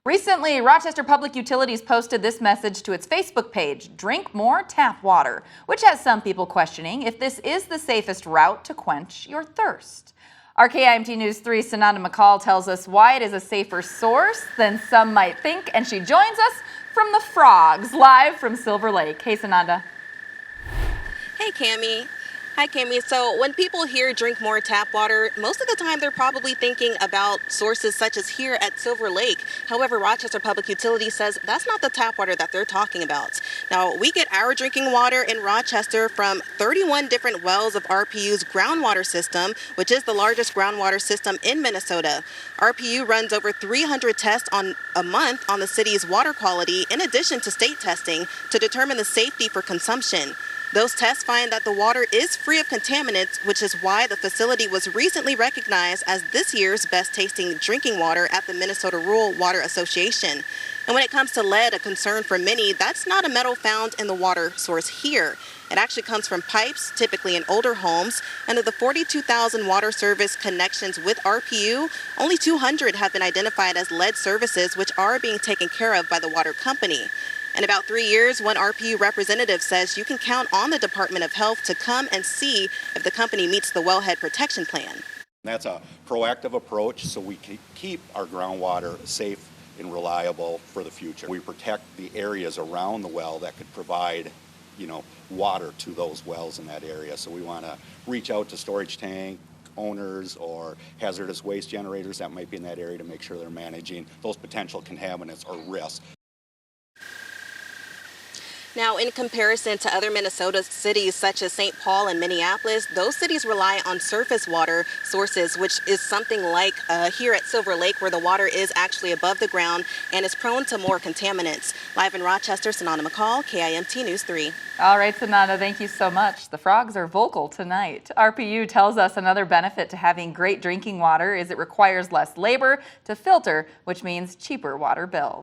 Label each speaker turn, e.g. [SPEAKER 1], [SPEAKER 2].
[SPEAKER 1] Recently, Rochester Public Utilities posted this message to its Facebook page, "Drink more tap water," which has some people questioning if this is the safest route to quench your thirst. Our KIMT News 3 Sananda McCall tells us why it is a safer source than some might think, and she joins us from the Frogs, live from Silver Lake. Hey, Sananda.
[SPEAKER 2] Hey, Cami. Hi, Cami. So when people hear drink more tap water, most of the time they're probably thinking about sources such as here at Silver Lake. However, Rochester Public Utilities says that's not the tap water that they're talking about. Now, we get our drinking water in Rochester from 31 different wells of RPU's groundwater system, which is the largest groundwater system in Minnesota. RPU runs over 300 tests a month on the city's water quality, in addition to state testing, to determine the safety for consumption. Those tests find that the water is free of contaminants, which is why the facility was recently recognized as this year's best tasting drinking water at the Minnesota Rural Water Association. And when it comes to lead, a concern for many, that's not a metal found in the water source here. It actually comes from pipes, typically in older homes, and of the 42,000 water service connections with RPU, only 200 have been identified as lead services, which are being taken care of by the water company. In about 3 years, one RPU representative says you can count on the Department of Health to come and see if the company meets the wellhead protection plan.
[SPEAKER 3] That's a proactive approach so we can keep our groundwater safe and reliable for the future. We protect the areas around the well that could provide, water to those wells in that area. So we want to reach out to storage tank owners or hazardous waste generators that might be in that area to make sure they're managing those potential contaminants or risks.
[SPEAKER 2] Now, in comparison to other Minnesota cities such as St. Paul and Minneapolis, those cities rely on surface water sources, which is something like here at Silver Lake, where the water is actually above the ground and is prone to more contaminants. Live in Rochester, Sananda McCall, KIMT News 3.
[SPEAKER 1] All right, Sananda, thank you so much. The Frogs are vocal tonight. RPU tells us another benefit to having great drinking water is it requires less labor to filter, which means cheaper water bills.